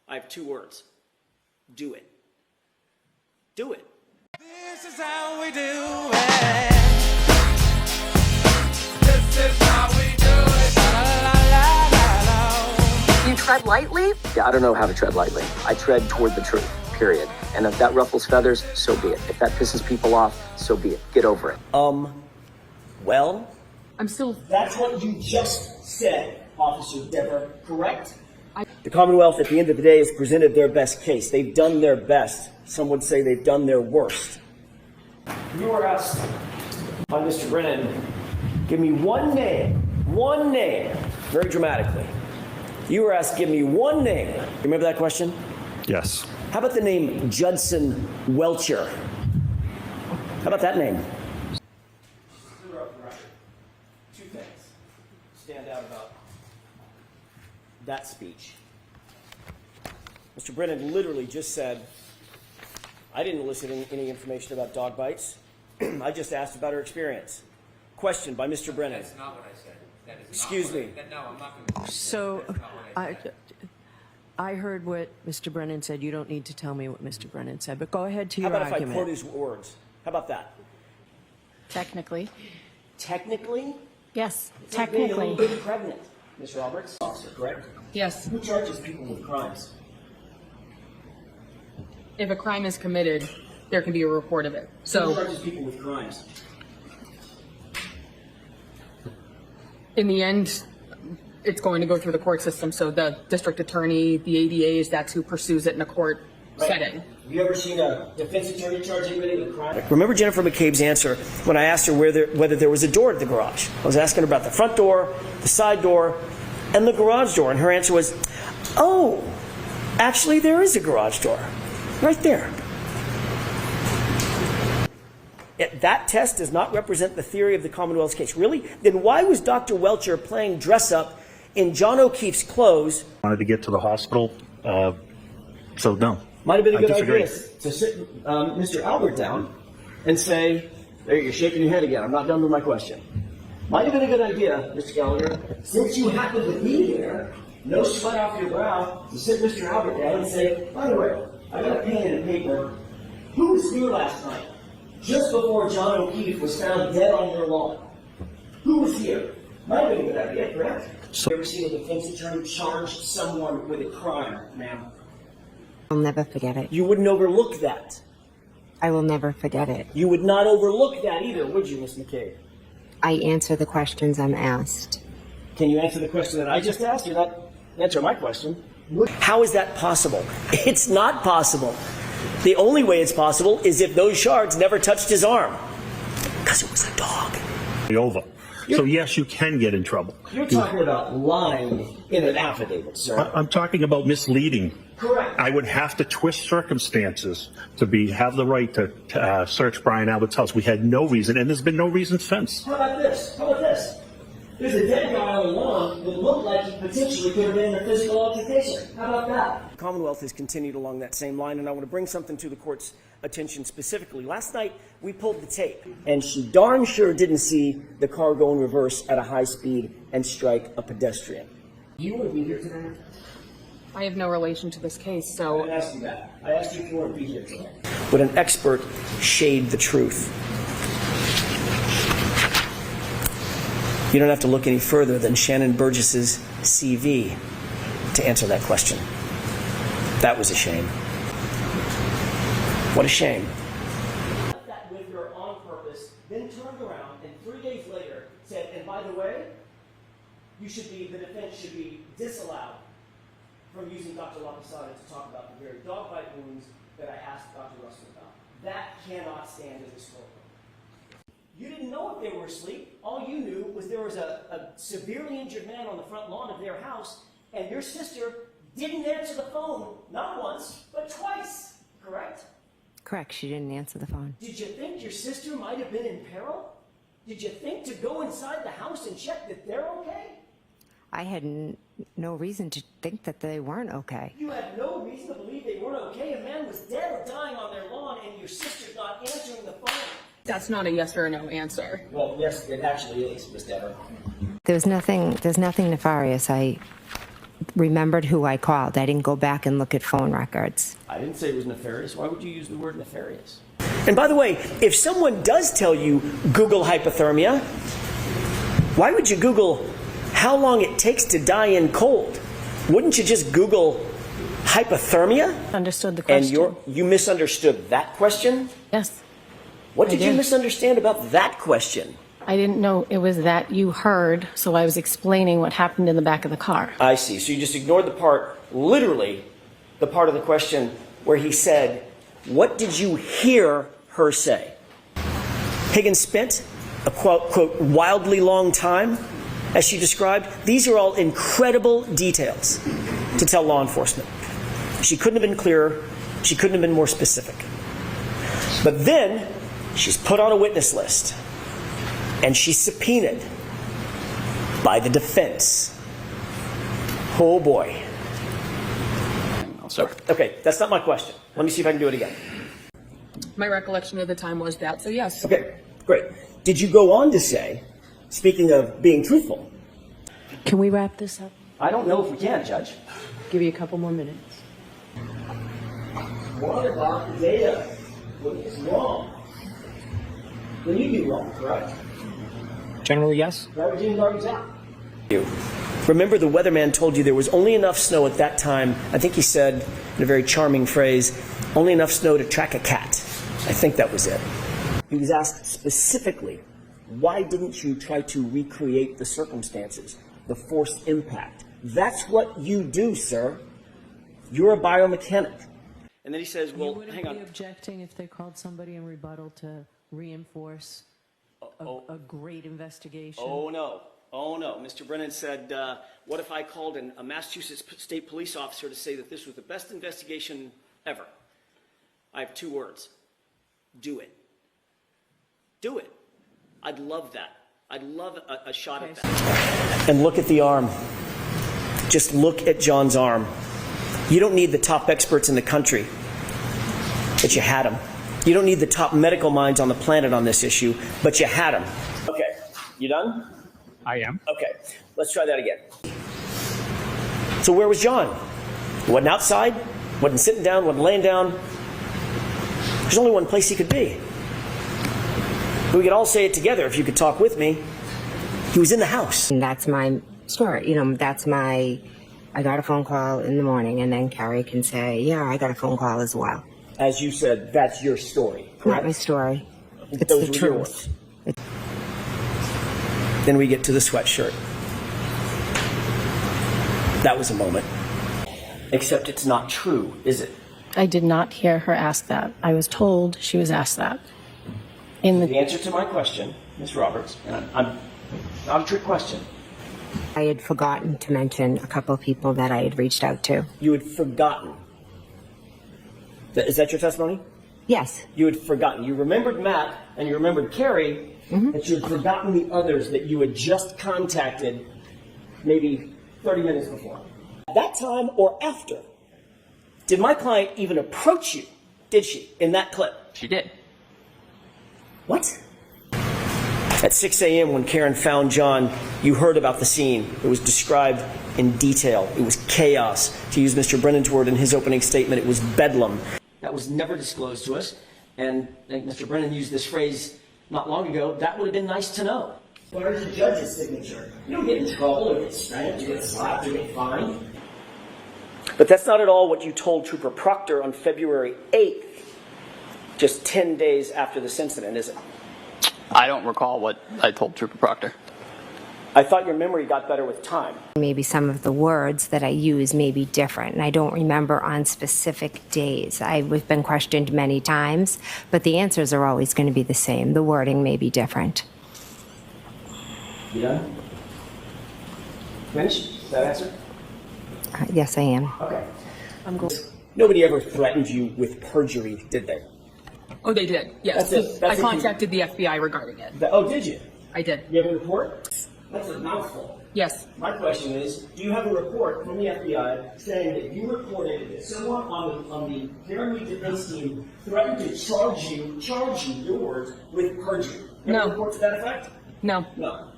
I have two words. Do it. Do it. This is how we do it. This is how we do it. La, la, la, la. You tread lightly? Yeah, I don't know how to tread lightly. I tread toward the truth, period. And if that ruffles feathers, so be it. If that pisses people off, so be it. Get over it. Well? I'm still... That's what you just said, Officer Deborah, correct? The Commonwealth, at the end of the day, has presented their best case. They've done their best. Some would say they've done their worst. You were asked by Mr. Brennan, give me one name, very dramatically. You were asked, give me one name. You remember that question? Yes. How about the name Judson Welcher? How about that name? Two things stand out about that speech. Mr. Brennan literally just said, I didn't elicit any information about dog bites. I just asked about her experience. Question by Mr. Brennan. That's not what I said. That is Excuse me. No, I'm not going to. So, That's not what I said. I heard what Mr. Brennan said. You don't need to tell me what Mr. Brennan said, but go ahead to How your about argument. if I quote his words? How about that? Technically. Technically? Yes, It's like being a technically. little bit pregnant, Ms. Roberts. Officer, correct? Yes. Who charges people with crimes? If a crime is committed, there can be a report of it. Who So, charges people with crimes? in the end, it's going to go through the court system. So the district attorney, the ADAs, that's who pursues it in a court setting. Have you ever seen a defense attorney charge anybody with a crime? Remember Jennifer McCabe's answer when I asked her whether there was a door to the garage? I was asking her about the front door, the side door, and the garage door. And her answer was, oh, actually there is a garage door. Right there. That test does not represent the theory of the Commonwealth's case. Really? Then why was Dr. Welcher playing dress up in John O'Keefe's clothes? Wanted to get to the hospital, so no. Might have been a I good disagree. idea to sit Mr. Albert down and say, there, you're shaking your head again. I'm not done with my question. Might have been a good idea, Mr. Gallagher, since you happen to be here, no sweat off your brow, to sit Mr. Albert down and say, by the way, I got a pen and paper. Who was here last night, just before John O'Keefe was found dead on your lawn? Who was here? Might have been a good idea, correct? So- You ever seen a defense attorney charge someone with a crime, ma'am? I'll never forget it. You wouldn't overlook that. I will never forget it. You would not overlook that either, would you, Ms. McCabe? I answer the questions I'm asked. Can you answer the question that I just asked? You're not answer my question. How is that possible? It's not possible. The only way it's possible is if those shards never touched his arm. Because it was a dog. Over. So yes, you can get in trouble. You're talking about lying in an affidavit, sir. I'm talking about misleading. Correct. I would have to twist circumstances to have the right to search Brian Albert's house. We had no reason, and there's been no reason since. How about this? How about this? There's a dead guy on the lawn that looked like he potentially could have been in a physical altercation. How about that? The Commonwealth has continued along that same line, and I want to bring something to the court's attention specifically. Last night, we pulled the tape, and she darn sure didn't see the car go in reverse at a high speed and strike a pedestrian. You want to be here tonight? I have no relation to this case, I so didn't ask you that. I asked you if you want to be here tonight. Would an expert shade the truth? You don't have to look any further than Shannon Burgess's CV to answer that question. That was a shame. What a shame. That with her on purpose, then turned around and 3 days later said, and by the way, the defense should be disallowed from using Dr. Lapisada to talk about the very dog bite wounds that I asked Dr. Russell about. That cannot stand in this courtroom. You didn't know if they were asleep. All you knew was there was a severely injured man on the front lawn of their house, and your sister didn't answer the phone, not once, but twice, correct? Correct, she didn't answer the phone. Did you think your sister might have been in peril? Did you think to go inside the house and check that they're okay? I had no reason to think that they weren't okay. You had no reason to believe they weren't okay. A man was dead or dying on their lawn, and your sister's not answering the phone. that's not a yes or a no answer. Well, yes, it actually is, Miss Deborah. There's nothing nefarious. remembered who I called. I didn't go back and look at phone records. I didn't say it was nefarious. Why would you use the word nefarious? And by the way, if someone does tell you Google hypothermia, why would you Google how long it takes to die in cold? Wouldn't you just Google hypothermia? Understood the And question. you misunderstood that question? Yes. What I did you did. misunderstand about that question? I didn't know it was that you heard, so I was explaining what happened in the back of the car. I see. So you just ignored the part, literally, the part of the question where he said, what did you hear her say? Higgins spent a quote, wildly long time, as she described. These are all incredible details to tell law enforcement. She couldn't have been clearer. She couldn't have been more specific. But then she's put on a witness list and she's subpoenaed by the defense. Oh boy. Okay, that's not my question. Let me see if I can do it again. My recollection of the time was that, so yes. Okay, great. Did you go on to say, speaking of being truthful, Can we wrap this up? I don't know if we can, Judge. Give you a couple more minutes. What about the data was wrong? Then you'd be wrong, correct? Generally, yes. Garbage in, garbage out. Remember, the weatherman told you there was only enough snow at that time. I think he said, in a very charming phrase, only enough snow to track a cat. I think that was it. He was asked specifically, why didn't you try to recreate the circumstances, the force impact? That's what you do, sir. You're a biomechanic. And then he says, well, You hang wouldn't on. be objecting if they called somebody in rebuttal to reinforce a great investigation? Oh, no. Oh, no. Mr. Brennan said, what if I called a Massachusetts State Police officer to say that this was the best investigation ever? I have 2 words. Do it. Do it. I'd love that. I'd love a shot at that. And look at the arm. Just look at John's arm. You don't need the top experts in the country, but you had them. You don't need the top medical minds on the planet on this issue, but you had them. Okay, you done? I am. Okay, let's try that again. So where was John? He wasn't outside, wasn't sitting down, wasn't laying down. There's only one place he could be. We could all say it together if you could talk with me. He was in the house. And that's my story. I got a phone call in the morning, and then Carrie can say, yeah, I got a phone call as well. As you said, that's your story, Not correct? my story. It's Those the were your truth. words. Then we get to the sweatshirt. That was a moment. Except it's not true, is it? I did not hear her ask that. I was told she was asked that. In The the answer to my question, Ms. Roberts, and I'm not a trick question. I had forgotten to mention a couple of people that I had reached out to. You had forgotten. Is that your testimony? Yes. You had forgotten. You remembered Matt and you remembered Carrie, but you had forgotten the others that you had just contacted maybe 30 minutes before. At that time or after, did my client even approach you? Did she, in that clip? She did. What? At 6 a.m. when Karen found John, you heard about the scene. It was described in detail. It was chaos. To use Mr. Brennan's word in his opening statement, it was bedlam. That was never disclosed to us. And I think Mr. Brennan used this phrase not long ago, that would have been nice to know. Where's the judge's signature? You don't get in trouble or get spanked, you get slapped, you get fined. But that's not at all what you told Trooper Proctor on February 8th, just 10 days after this incident, is it? I don't recall what I told Trooper Proctor. I thought your memory got better with time. Maybe some of the words that I use may be different, and I don't remember on specific days. I've been questioned many times, but the answers are always going to be the same. The wording may be different. You done? Finished? Is that answer? Yes, I am. Okay. Nobody ever threatened you with perjury, did they? Oh, they did, yes. That's it. That's I it. contacted the FBI regarding it. Oh, did you? I did. You have a report? That's a mouthful. Yes. My question is, do you have a report from the FBI saying that you reported that someone on the Karen Reed defense team threatened to charge you, your words, with perjury? You have a No. report to that effect? No. No.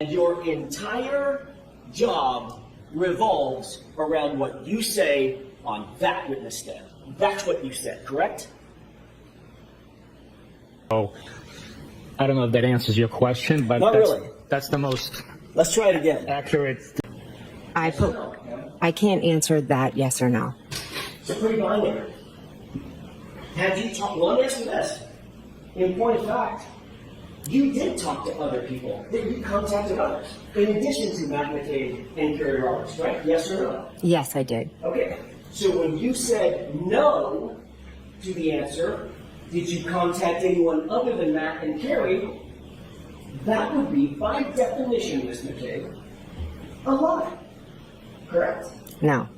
And your entire job revolves around what you say on that witness stand. That's what you said, correct? Oh, I don't know if that answers your question, but Not really. that's the most Let's try it again. accurate. I can't answer that yes or no. It's pretty binary. Had you talked, well, let me ask you this. In point of fact, you did talk to other people. You contacted others. In addition to Matt McCabe and Kerry Roberts, right? Yes or no? Yes, I did. Okay. So when you said no to the answer, did you contact anyone other than Matt and Kerry? That would be, by definition, Ms. McCabe, a lie. Correct? No.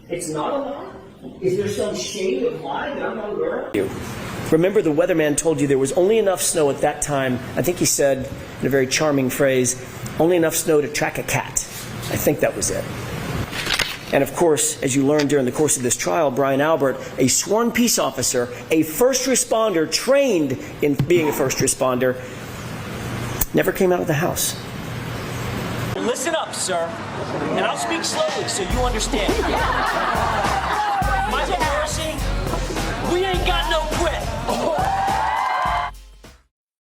It's not a lie? Is there some shade of lie that I'm not aware of? Remember, the weatherman told you there was only enough snow at that time. I think he said, in a very charming phrase, only enough snow to track a cat. I think that was it. And of course, as you learned during the course of this trial, Brian Albert, a sworn peace officer, a first responder trained in being a first responder, never came out of the house. Listen up, sir, and I'll speak slowly so you understand.